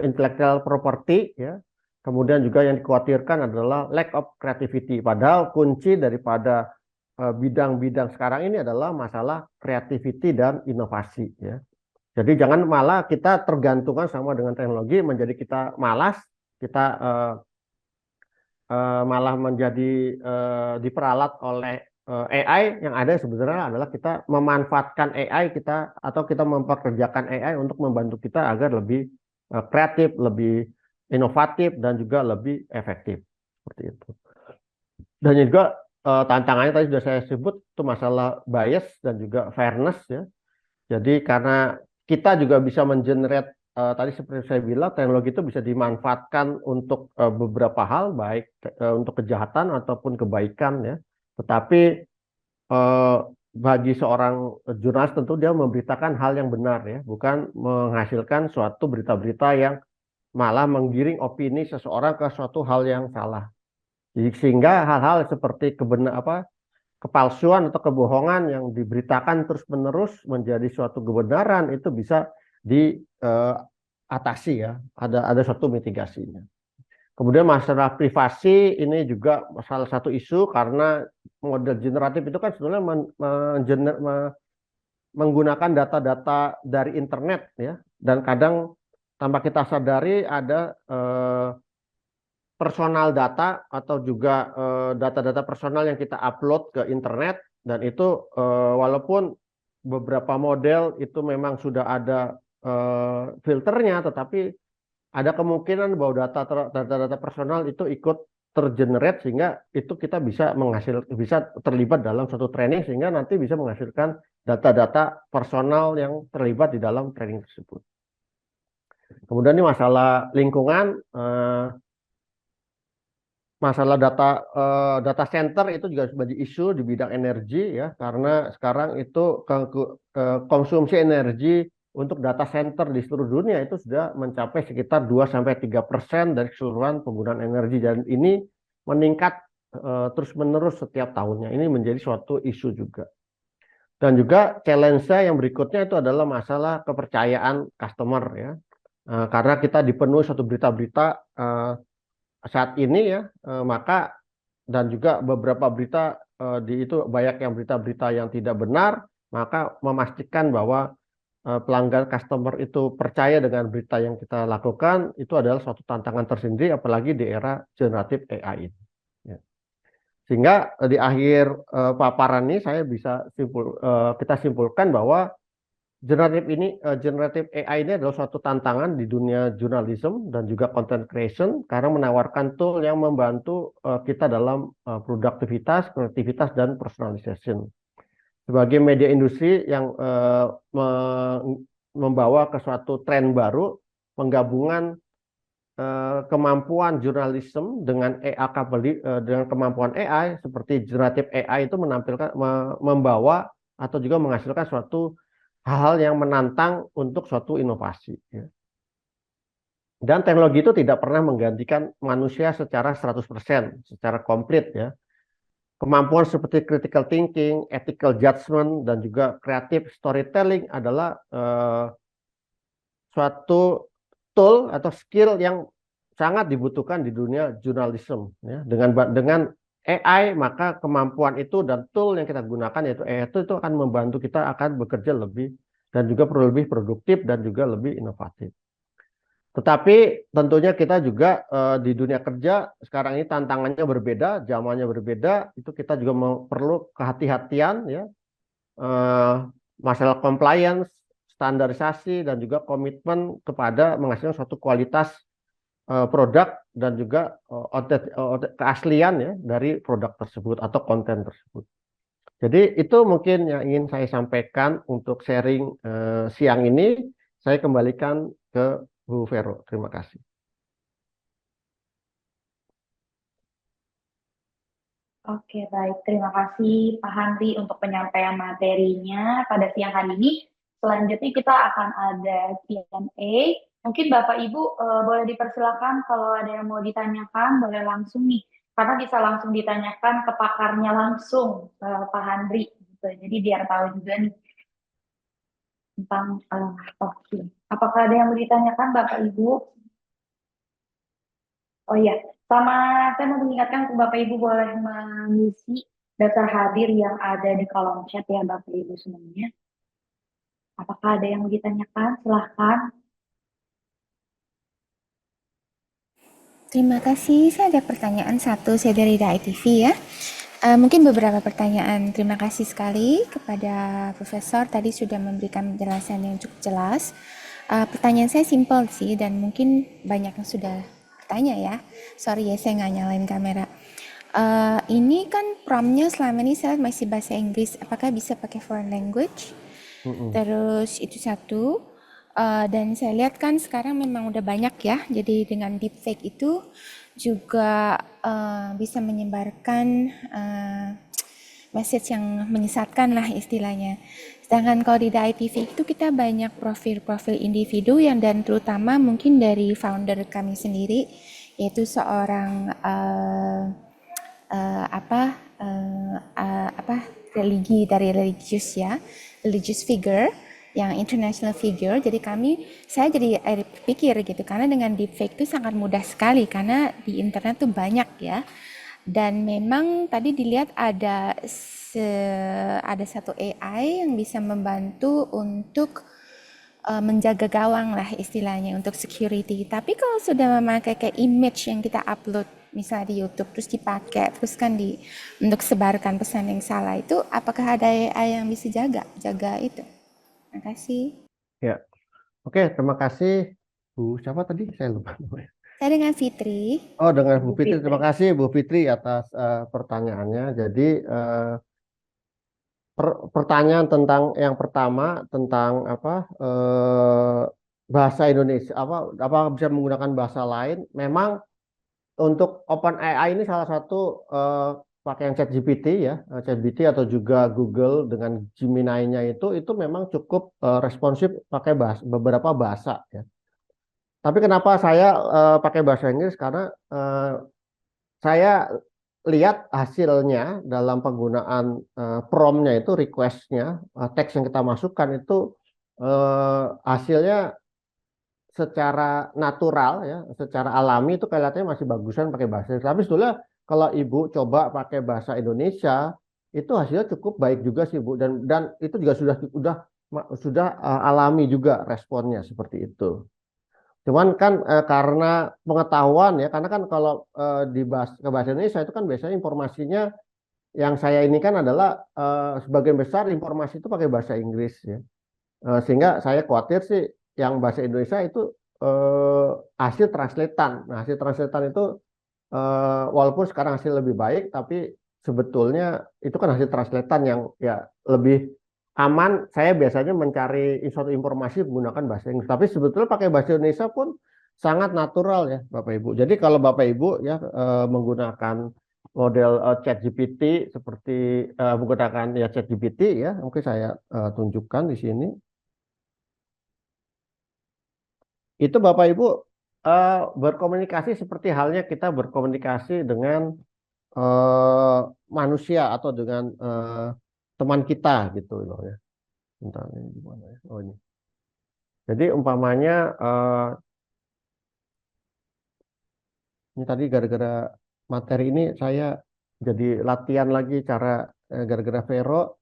intellectual property, ya. Kemudian juga yang dikhawatirkan adalah lack of creativity. Padahal kunci daripada bidang-bidang sekarang ini adalah masalah creativity dan inovasi, ya. Jadi jangan malah kita tergantungan sama dengan teknologi, menjadi kita malas, kita malah menjadi diperalat oleh AI. Yang ada sebenarnya adalah kita memanfaatkan AI kita atau kita mempekerjakan AI untuk membantu kita agar lebih kreatif, lebih inovatif, dan juga lebih efektif. Seperti itu. Dan juga tantangannya tadi sudah saya sebut itu masalah bias dan juga fairness ya. Jadi karena kita juga bisa mengenerate tadi seperti saya bilang, teknologi itu bisa dimanfaatkan untuk beberapa hal, baik untuk kejahatan ataupun kebaikan ya. Tetapi bagi seorang jurnalis tentu dia memberitakan hal yang benar ya, bukan menghasilkan suatu berita-berita yang malah menggiring opini seseorang ke suatu hal yang salah. Jadi, sehingga hal-hal seperti kepalsuan atau kebohongan yang diberitakan terus-menerus menjadi suatu kebenaran itu bisa diatasi ya, ada suatu mitigasinya. Kemudian masalah privasi ini juga salah satu isu karena model generatif itu kan sebenarnya menggunakan data-data dari internet ya, dan kadang tanpa kita sadari ada personal data atau juga data-data personal yang kita upload ke internet, dan itu walaupun beberapa model itu memang sudah ada filternya, tetapi ada kemungkinan bahwa data-data personal itu ikut tergenerate sehingga itu kita bisa terlibat dalam suatu training sehingga nanti bisa menghasilkan data-data personal yang terlibat di dalam training tersebut. Kemudian ini masalah lingkungan, masalah data center itu juga menjadi isu di bidang energi ya, karena sekarang itu konsumsi energi untuk data center di seluruh dunia itu sudah mencapai sekitar 2-3% dari keseluruhan penggunaan energi, dan ini meningkat terus-menerus setiap tahunnya. Ini menjadi suatu isu juga. Dan juga challenge-nya yang berikutnya itu adalah masalah kepercayaan customer ya. Karena kita dipenuhi suatu berita-berita saat ini ya, maka dan juga beberapa berita di itu banyak yang berita-berita yang tidak benar, maka memastikan bahwa pelanggan customer itu percaya dengan berita yang kita lakukan itu adalah suatu tantangan tersendiri, apalagi di era generatif AI ini. Ya. Sehingga di akhir paparan ini saya bisa kita simpulkan bahwa generatif AI ini adalah suatu tantangan di dunia jurnalisme dan juga content creation karena menawarkan tool yang membantu kita dalam produktivitas, kreativitas, dan personalization. Sebagai media industri yang membawa ke suatu tren baru, penggabungan kemampuan jurnalisme dengan dengan kemampuan AI seperti generatif AI itu membawa atau juga menghasilkan suatu hal-hal yang menantang untuk suatu inovasi. Ya. Dan teknologi itu tidak pernah menggantikan manusia secara 100%, secara komplit ya. Kemampuan seperti critical thinking, ethical judgment, dan juga creative storytelling adalah suatu tool atau skill yang sangat dibutuhkan di dunia jurnalisme. Ya. Dengan AI, maka kemampuan itu dan tool yang kita gunakan yaitu AI itu akan membantu kita akan bekerja lebih dan juga perlu lebih produktif dan juga lebih inovatif. Tetapi tentunya kita juga di dunia kerja sekarang ini tantangannya berbeda, zamannya berbeda, itu kita juga perlu kehati-hatian ya, masalah compliance, standarisasi, dan juga komitmen kepada menghasilkan suatu kualitas produk dan juga keaslian ya dari produk tersebut atau konten tersebut. Jadi itu mungkin yang ingin saya sampaikan untuk sharing siang ini. Saya kembalikan ke Bu Vero. Terima kasih. Oke, baik. Terima kasih Pak Handri untuk penyampaian materinya pada siang hari ini. Selanjutnya kita akan ada Q&A. Mungkin Bapak Ibu boleh dipersilakan kalau ada yang mau ditanyakan, boleh langsung nih. Karena bisa langsung ditanyakan ke pakarnya langsung, Pak Handri. Gitu. Jadi biar tahu juga nih tentang oke. Apakah ada yang mau ditanyakan Bapak Ibu? Oh iya, sama saya mau mengingatkan Bapak Ibu boleh mengisi daftar hadir yang ada di kolom chat ya Bapak Ibu semuanya. Apakah ada yang mau ditanyakan? Silahkan. Terima kasih. Saya ada pertanyaan satu, saya dari DAI TV ya. Mungkin beberapa pertanyaan. Terima kasih sekali kepada Profesor. Tadi sudah memberikan penjelasan yang cukup jelas. Pertanyaan saya simpel sih, dan mungkin banyak yang sudah bertanya ya. Sorry ya, saya nggak nyalain kamera. Ini kan promptnya selama ini saya masih bahasa Inggris. Apakah bisa pakai foreign language? Terus itu satu. Dan saya lihat kan sekarang memang udah banyak ya, jadi dengan deepfake itu juga bisa menyebarkan message yang menyesatkan lah istilahnya. Sedangkan kalau di DITV itu kita banyak profil-profil individu yang, dan terutama mungkin dari founder kami sendiri, yaitu seorang religi dari religious figure, yang international figure. Jadi saya jadi pikir gitu, karena dengan deepfake itu sangat mudah sekali karena di internet tuh banyak ya. Dan memang tadi dilihat ada satu AI yang bisa membantu untuk menjaga gawang lah istilahnya untuk security. Tapi kalau sudah memakai kayak image yang kita upload misalnya di YouTube terus dipakai terus kan untuk sebarkan pesan yang salah, itu apakah ada AI yang bisa jaga itu? Terima kasih. Ya, oke, terima kasih Bu. Siapa tadi? Saya lupa. Saya dengan Fitri. Oh, dengan Bu Fitri. Terima kasih Bu Fitri atas pertanyaannya. Jadi pertanyaan tentang yang pertama tentang bahasa Indonesia, apa bisa menggunakan bahasa lain? Memang untuk OpenAI ini salah satu pakai yang ChatGPT ya, ChatGPT atau juga Google dengan Gemini-nya itu memang cukup responsif pakai beberapa bahasa ya. Tapi kenapa saya pakai bahasa Inggris? Karena saya lihat hasilnya dalam penggunaan prompt-nya itu, request-nya, teks yang kita masukkan itu hasilnya secara natural ya, secara alami itu kelihatannya masih bagusan pakai bahasa Inggris. Tapi sebetulnya kalau Ibu coba pakai bahasa Indonesia itu hasilnya cukup baik juga sih Bu, dan itu juga sudah alami juga responnya seperti itu. Cuman kan karena pengetahuan ya, karena kan kalau ke bahasa Indonesia itu kan biasanya informasinya yang saya ini kan adalah sebagian besar informasi itu pakai bahasa Inggris ya. Sehingga saya khawatir sih yang bahasa Indonesia itu eh, hasil translatean. Nah, hasil translatean itu walaupun sekarang hasil lebih baik, tapi sebetulnya itu kan hasil translatean yang ya lebih aman. Saya biasanya mencari suatu informasi menggunakan bahasa Inggris, tapi sebetulnya pakai bahasa Indonesia pun sangat natural ya, Bapak Ibu. Jadi kalau Bapak Ibu ya menggunakan model ChatGPT seperti menggunakan ya ChatGPT ya, mungkin saya tunjukkan di sini. Itu Bapak Ibu berkomunikasi seperti halnya kita berkomunikasi dengan eh, manusia atau dengan teman kita gitu loh ya. Bentar, ini gimana ya? Oh ini. Jadi umpamanya ini tadi gara-gara materi ini saya jadi latihan lagi cara gara-gara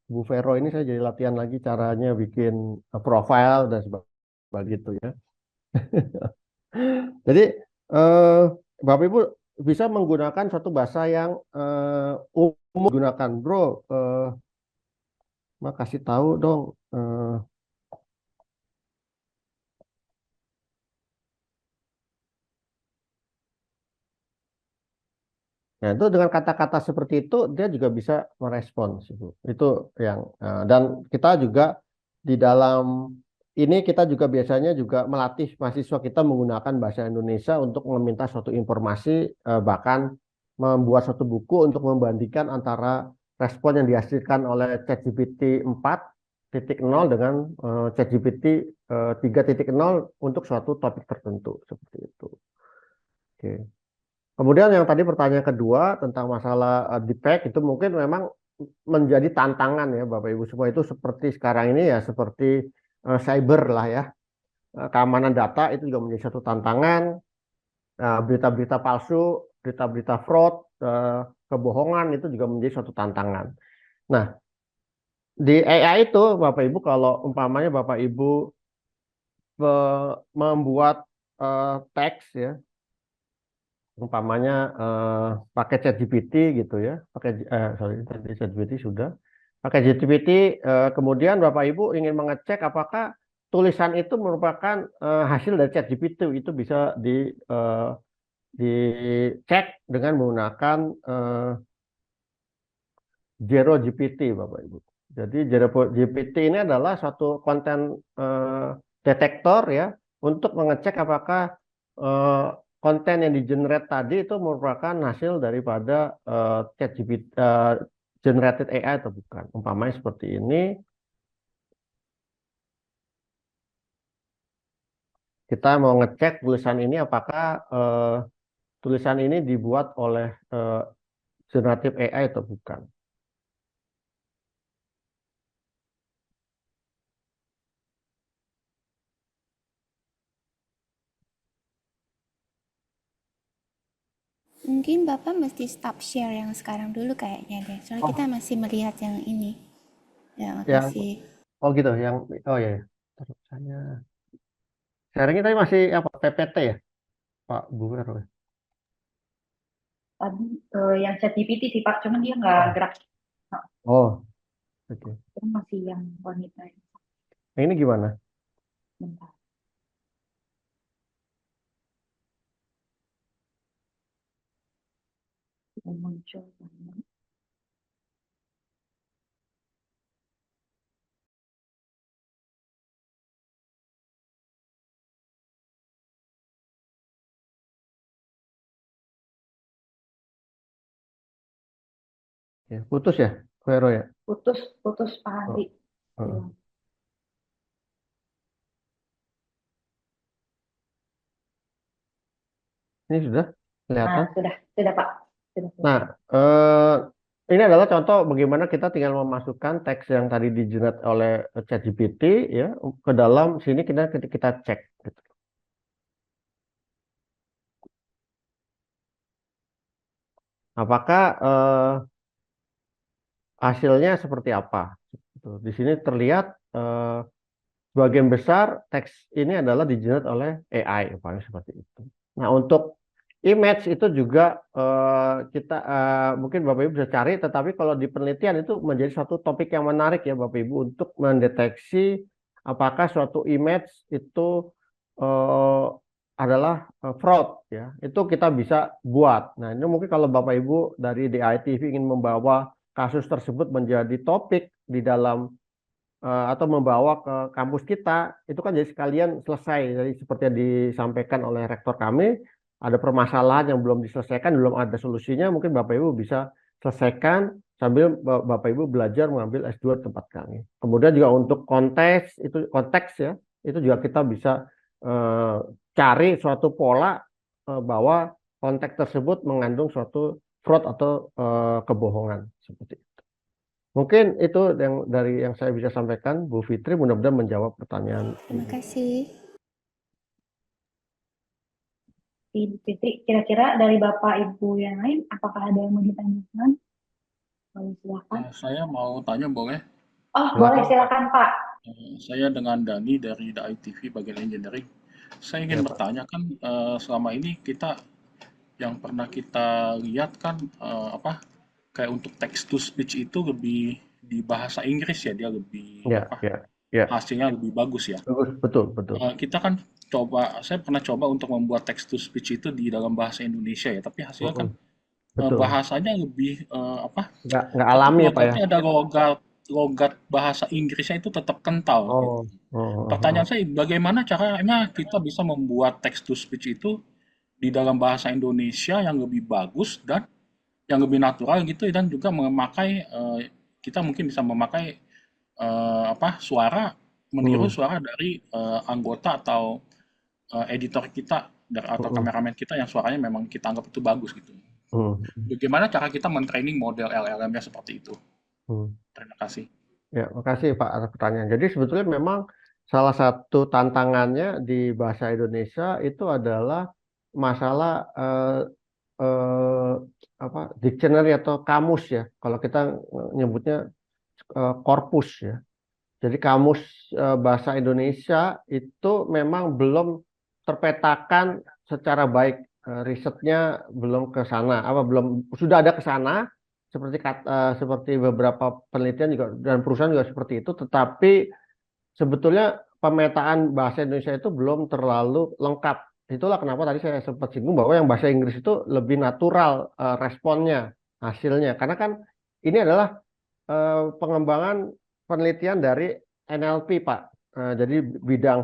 Bu Vero ini saya jadi latihan lagi caranya bikin profile dan sebagainya gitu ya. Jadi eh, Bapak Ibu bisa menggunakan suatu bahasa yang umum digunakan, Bro. Kasih tahu dong. Nah, itu dengan kata-kata seperti itu dia juga bisa merespons itu. Itu yang dan kita juga di dalam ini kita juga biasanya juga melatih mahasiswa kita menggunakan bahasa Indonesia untuk meminta suatu informasi bahkan membuat suatu buku untuk membandingkan antara respon yang dihasilkan oleh ChatGPT 4.0 dengan ChatGPT 3.0 untuk suatu topik tertentu seperti itu. Oke. Kemudian yang tadi pertanyaan kedua tentang masalah deepfake itu mungkin memang menjadi tantangan ya Bapak Ibu semua itu seperti sekarang ini ya seperti cyber lah ya. Keamanan data itu juga menjadi satu tantangan. Berita-berita palsu, berita-berita fraud, kebohongan itu juga menjadi suatu tantangan. Nah, di AI itu Bapak Ibu kalau umpamanya Bapak Ibu membuat teks ya umpamanya pakai ChatGPT gitu ya, sorry tadi ChatGPT sudah, pakai ChatGPT, kemudian Bapak Ibu ingin mengecek apakah tulisan itu merupakan hasil dari ChatGPT itu bisa dicek dengan menggunakan Zero GPT Bapak Ibu. Jadi Zero GPT ini adalah suatu konten detektor ya untuk mengecek apakah eh, konten yang di-generate tadi itu merupakan hasil daripada ChatGPT generated AI atau bukan. Umpamanya seperti ini, kita mau ngecek tulisan ini apakah tulisan ini dibuat oleh generative AI atau bukan. Mungkin Bapak mesti stop share yang sekarang dulu kayaknya deh. Soalnya kita Oh, masih melihat yang ini. Yang yang masih. oh gitu, yang oh ya. Terus saya sharingnya tadi masih apa PPT ya, Pak Bu Vero? Tadi yang ChatGPT sih Pak, cuman dia nggak Oh, gerak. Nah, oh, oke. itu masih yang wanita. Yang ini gimana? Bentar, muncul. Ya, putus ya, Vero ya. Putus Pak Oh, Handi. oh. Ini sudah Nah, kelihatan. sudah Pak. Nah, eh, ini adalah contoh bagaimana kita tinggal memasukkan teks yang tadi di-generate oleh ChatGPT ya ke dalam sini kita cek gitu. Apakah hasilnya seperti apa? Gitu. Di sini terlihat sebagian besar teks ini adalah di-generate oleh AI, paling seperti itu. Nah, untuk image itu juga kita mungkin Bapak Ibu bisa cari, tetapi kalau di penelitian itu menjadi suatu topik yang menarik ya Bapak Ibu untuk mendeteksi apakah suatu image itu eh, adalah fraud ya. Itu kita bisa buat. Nah, ini mungkin kalau Bapak Ibu dari DITV ingin membawa kasus tersebut menjadi topik di dalam atau membawa ke kampus kita, itu kan jadi sekalian selesai. Jadi seperti yang disampaikan oleh rektor kami, ada permasalahan yang belum diselesaikan, belum ada solusinya, mungkin Bapak Ibu bisa selesaikan sambil Bapak Ibu belajar mengambil S2 di tempat kami. Kemudian juga untuk konteks ya, itu juga kita bisa eh, cari suatu pola bahwa konteks tersebut mengandung suatu fraud atau kebohongan seperti itu. Mungkin itu yang dari yang saya bisa sampaikan, Bu Fitri. Mudah-mudahan menjawab pertanyaan Terima Ibu. kasih. Ibu Fitri, kira-kira dari Bapak Ibu yang lain, apakah ada yang mau ditanyakan? Boleh silakan. Saya mau tanya boleh? Oh, boleh Silakan. silakan Pak. Saya dengan Dani dari The ITV bagian engineering. Saya ingin Ya, Pak. bertanya kan selama ini kita yang pernah kita lihat kan kayak untuk text to speech itu lebih di bahasa Inggris ya, dia lebih Ya, ya, ya. hasilnya lebih bagus ya. Bagus, betul, betul. Kita kan saya pernah coba untuk membuat text to speech itu di dalam bahasa Indonesia ya, tapi hasilnya kan Mm-mm, betul. bahasanya lebih Nggak tetap alami ya, Pak ya. logatnya ada logat logat bahasa Inggrisnya itu tetap kental gitu. Oh, oh, oh, Pertanyaan oh. saya, bagaimana caranya kita bisa membuat text to speech itu di dalam bahasa Indonesia yang lebih bagus dan yang lebih natural gitu, dan juga memakai kita mungkin bisa memakai suara, meniru Mm, suara dari anggota atau editor kita atau mm, kameramen kita yang suaranya memang kita anggap itu bagus gitu. mm, Bagaimana cara kita mentraining model LLM-nya seperti itu? mm. Terima kasih. Ya, makasih Pak atas pertanyaan. Jadi sebetulnya memang salah satu tantangannya di bahasa Indonesia itu adalah masalah eh, apa dictionary atau kamus ya. Kalau kita nyebutnya korpus ya. Jadi kamus bahasa Indonesia itu memang belum terpetakan secara baik. Risetnya belum ke sana. Apa belum sudah ada ke sana seperti beberapa penelitian juga dan perusahaan juga seperti itu, tetapi sebetulnya pemetaan bahasa Indonesia itu belum terlalu lengkap. Itulah kenapa tadi saya sempat singgung bahwa yang bahasa Inggris itu lebih natural responnya, hasilnya. Karena kan ini adalah pengembangan penelitian dari NLP, Pak. Jadi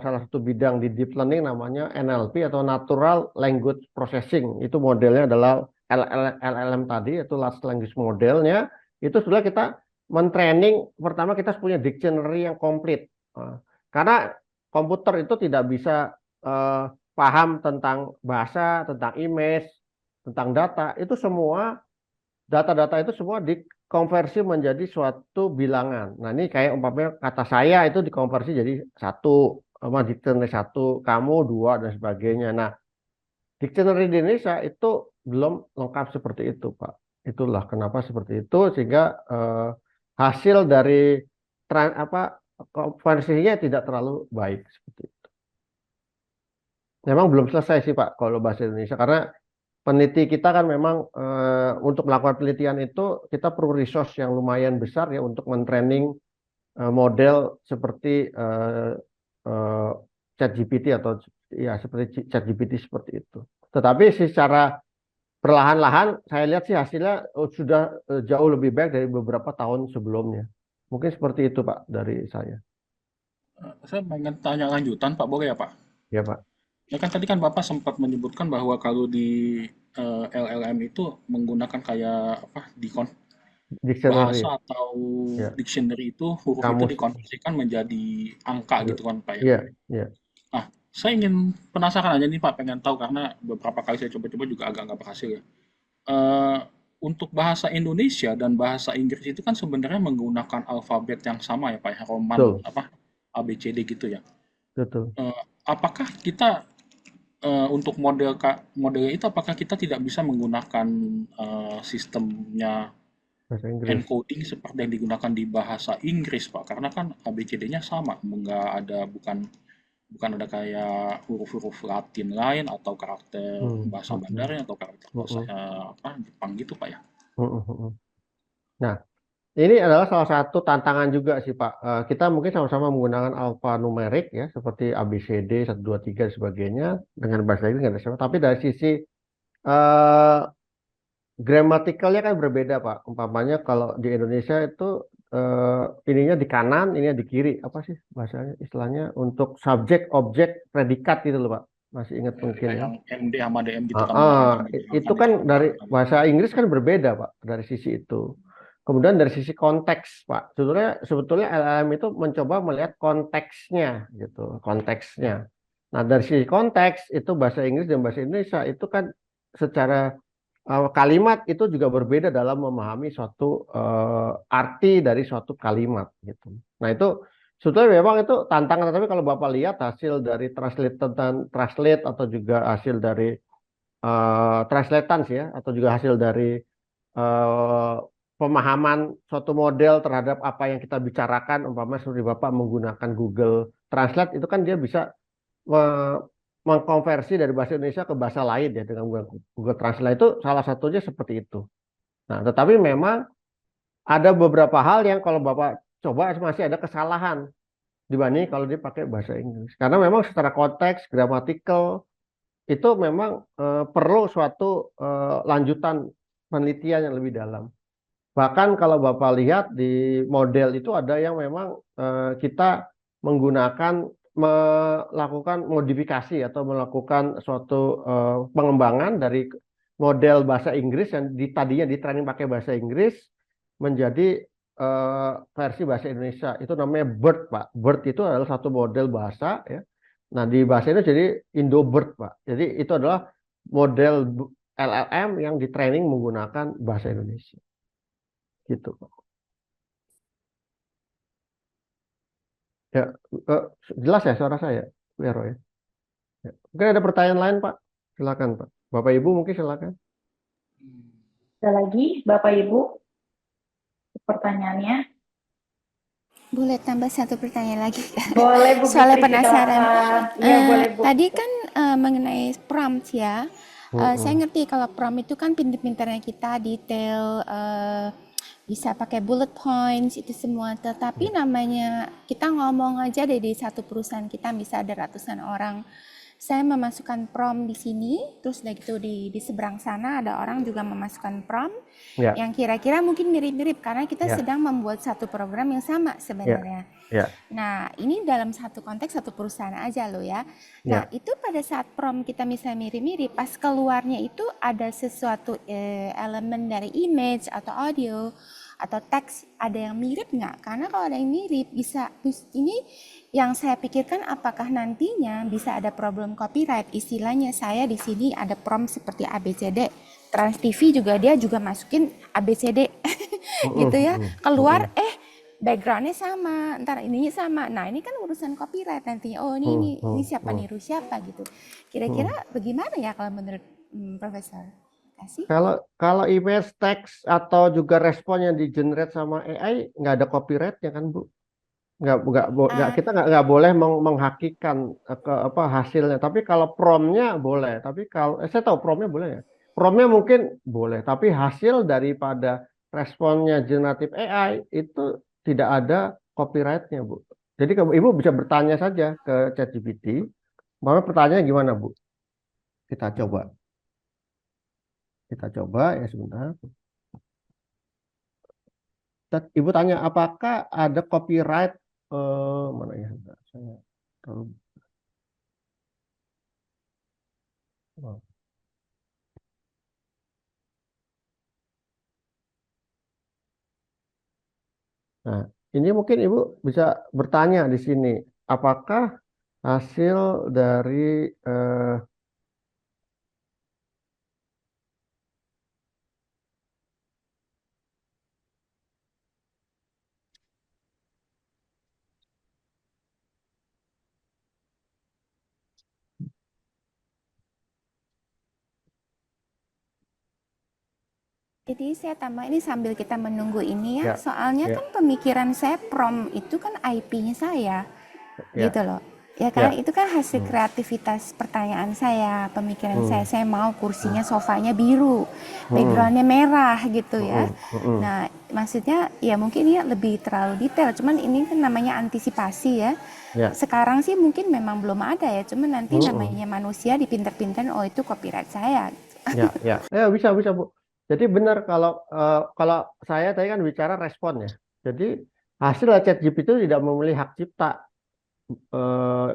salah satu bidang di deep learning namanya NLP atau Natural Language Processing. Itu modelnya adalah LLM tadi, itu Large Language Modelnya. Itu sudah kita mentraining, pertama kita harus punya dictionary yang komplit. Karena komputer itu tidak bisa paham tentang bahasa, tentang image, tentang data. Itu semua data-data itu semua dikonversi menjadi suatu bilangan. Nah, ini kayak umpamanya kata saya itu dikonversi jadi satu, sama dictionary satu, kamu dua, dan sebagainya. Nah, dictionary di Indonesia itu belum lengkap seperti itu, Pak. Itulah kenapa seperti itu, sehingga hasil dari konversinya tidak terlalu baik seperti itu. Memang belum selesai sih, Pak, kalau bahasa Indonesia, karena peneliti kita kan memang untuk melakukan penelitian itu kita perlu resource yang lumayan besar ya untuk mentraining model seperti eh, ChatGPT atau ya seperti ChatGPT seperti itu. Tetapi secara perlahan-lahan saya lihat sih hasilnya sudah jauh lebih baik dari beberapa tahun sebelumnya. Mungkin seperti itu Pak dari saya. Saya pengen tanya lanjutan, Pak, boleh ya, Pak? Ya Pak. Ya kan tadi kan Bapak sempat menyebutkan bahwa kalau di LLM itu menggunakan kayak Dictionary, bahasa atau ya, dictionary itu huruf itu kamus, dikonversikan menjadi angka ya, gitu kan Pak ya. ya, ya, Nah, saya ingin penasaran aja nih Pak, pengen tahu karena beberapa kali saya coba-coba juga agak nggak berhasil ya. Eh, untuk bahasa Indonesia dan bahasa Inggris itu kan sebenarnya menggunakan alfabet yang sama ya Pak ya, Roman betul, apa A B C D gitu ya. betul. Apakah kita untuk model itu apakah kita tidak bisa menggunakan sistemnya Bahasa Inggris. encoding seperti yang digunakan di bahasa Inggris Pak? Karena kan ABCD-nya sama, nggak ada bukan bukan ada kayak huruf-huruf Latin lain atau karakter Hmm, bahasa hmm, hmm, Mandarin atau karakter hmm, bahasa hmm, apa Jepang gitu Pak ya. hmm, hmm, hmm. Nah, ini adalah salah satu tantangan juga sih Pak. Kita mungkin sama-sama menggunakan alfanumerik ya, seperti ABCD, 1, 2, 3 dan sebagainya dengan bahasa Inggris nggak ada sama. Tapi dari sisi eh gramatikalnya kan berbeda Pak. Umpamanya kalau di Indonesia itu ininya di kanan, ininya di kiri. Apa sih bahasanya? Istilahnya untuk subjek, objek, predikat gitu loh Pak. Masih ingat Ya, mungkin kayak ya. yang MD sama DM gitu Ah, kan ah, yang itu digunakan di kan dari kanan. bahasa Inggris kan berbeda Pak dari sisi itu. Kemudian dari sisi konteks Pak, sebetulnya sebetulnya LLM itu mencoba melihat konteksnya gitu, konteksnya. Nah dari sisi konteks itu bahasa Inggris dan bahasa Indonesia itu kan secara kalimat itu juga berbeda dalam memahami suatu arti dari suatu kalimat gitu. Nah itu sebetulnya memang itu tantangan, tapi kalau Bapak lihat hasil dari translate dan translate atau juga hasil dari translatan sih ya, atau juga hasil dari eh, pemahaman suatu model terhadap apa yang kita bicarakan, umpamanya seperti Bapak menggunakan Google Translate, itu kan dia bisa me- mengkonversi dari bahasa Indonesia ke bahasa lain ya dengan Google Translate itu salah satunya seperti itu. Nah, tetapi memang ada beberapa hal yang kalau Bapak coba masih ada kesalahan dibanding kalau dia pakai bahasa Inggris. Karena memang secara konteks, gramatikal, itu memang perlu suatu lanjutan penelitian yang lebih dalam. Bahkan kalau Bapak lihat di model itu ada yang memang kita menggunakan melakukan modifikasi atau melakukan suatu pengembangan dari model bahasa Inggris yang tadinya di training pakai bahasa Inggris menjadi versi bahasa Indonesia. Itu namanya BERT, Pak. BERT itu adalah satu model bahasa ya. Nah, di bahasa itu jadi Indobird, Pak. Jadi itu adalah model LLM yang di training menggunakan bahasa Indonesia. Gitu, Pak. Ya, eh, jelas ya suara saya, Vero ya. Ya. Mungkin ada pertanyaan lain, Pak. Silakan, Pak. Bapak Ibu mungkin silakan. Ada lagi, Bapak Ibu, pertanyaannya? Boleh tambah satu pertanyaan lagi? Boleh Bu Soalnya Fitri, penasaran. silakan. Iya, boleh Bu. Tadi kan mengenai prompt ya. Saya Mm-mm. ngerti kalau prompt itu kan pinter-pinternya kita detail, bisa pakai bullet points itu semua. Ya, Tetapi namanya kita ngomong aja deh di satu perusahaan kita bisa ada ratusan orang. Saya memasukkan prompt di sini, terus udah gitu di seberang sana ada orang juga memasukkan prompt ya, yang kira-kira mungkin mirip-mirip karena kita ya, sedang membuat satu program yang sama ya, sebenarnya. ya, Nah, ini dalam satu konteks satu perusahaan aja loh ya. Nah, ya. itu pada saat prompt kita misalnya mirip-mirip, pas keluarnya itu ada sesuatu elemen dari image atau audio atau teks ada yang mirip nggak? Karena kalau ada yang mirip bisa ini yang saya pikirkan apakah nantinya bisa ada problem copyright. Istilahnya saya di sini ada prompt seperti ABCD, Trans TV juga dia juga masukin ABCD Mm-mm, gitu ya. mm-mm, Keluar mm-mm, backgroundnya sama, ntar ininya sama. Nah ini kan urusan copyright nantinya. Oh mm-mm, ini mm-mm, siapa mm-mm. niru siapa gitu. Kira-kira Mm. bagaimana ya kalau menurut Profesor? Terima kasih. Kalau kalau image, teks atau juga respon yang di generate sama AI nggak ada copyrightnya kan, Bu? Nggak, Ah, kita nggak boleh menghakikan ke apa hasilnya. Tapi kalau promnya boleh. Tapi kalau saya tahu promnya boleh ya. Promnya mungkin boleh. Tapi hasil daripada responnya generatif AI itu tidak ada copyrightnya, Bu. Jadi Ibu bisa bertanya saja ke ChatGPT. Mau pertanyaannya gimana, Bu? Kita coba. Kita coba ya sebentar. Ibu tanya apakah ada copyright mana ya? Saya terlalu Nah, ini mungkin Ibu bisa bertanya di sini, apakah hasil dari eh, Jadi saya tambah ini sambil kita menunggu ini ya, ya, soalnya ya, kan pemikiran saya prompt itu kan IP-nya saya, gitu ya, loh. Ya kan, ya, itu kan hasil hmm, kreativitas pertanyaan saya, pemikiran hmm, saya mau hmm, kursinya sofanya biru, hmm, backgroundnya merah gitu ya. hmm, hmm, Nah, maksudnya ya mungkin ya lebih terlalu detail, cuman ini kan namanya antisipasi ya. ya, Sekarang sih mungkin memang belum ada ya, cuman nanti hmm, namanya manusia dipinter-pinter, oh itu copyright saya. ya, ya, ya, bisa, bisa Bu. Jadi benar kalau saya tadi kan bicara respon ya. Jadi hasil ChatGPT itu tidak memilih hak cipta. Eh,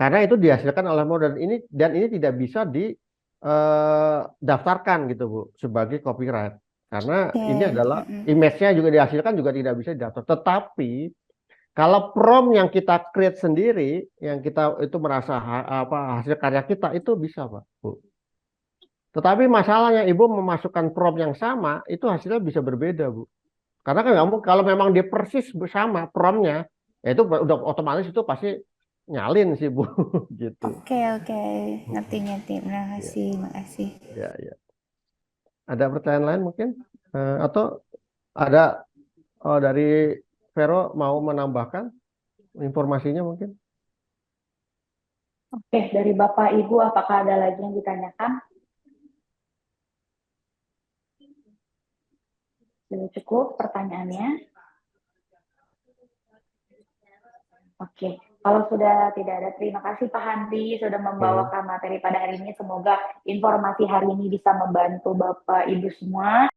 karena itu dihasilkan oleh modern ini dan ini tidak bisa didaftarkan gitu Bu sebagai copyright karena ini Oke, adalah image-nya juga dihasilkan juga tidak bisa didaftar. Tetapi kalau prompt yang kita create sendiri, yang kita itu merasa apa hasil karya kita itu bisa Pak Bu. Tetapi masalahnya Ibu memasukkan prompt yang sama itu hasilnya bisa berbeda Bu. Karena kan nggak mungkin kalau memang dia persis bersama promptnya, ya itu udah otomatis itu pasti nyalin sih Bu gitu. oke, ngerti, Ya, makasih. ya, ya. Ada pertanyaan lain mungkin? Atau ada dari Vero mau menambahkan informasinya mungkin? Oke, dari Bapak Ibu, apakah ada lagi yang ditanyakan? Sudah cukup pertanyaannya? Oke, kalau sudah tidak ada, terima kasih Pak Handi sudah Hmm, membawakan materi pada hari ini. Semoga informasi hari ini bisa membantu Bapak Ibu semua.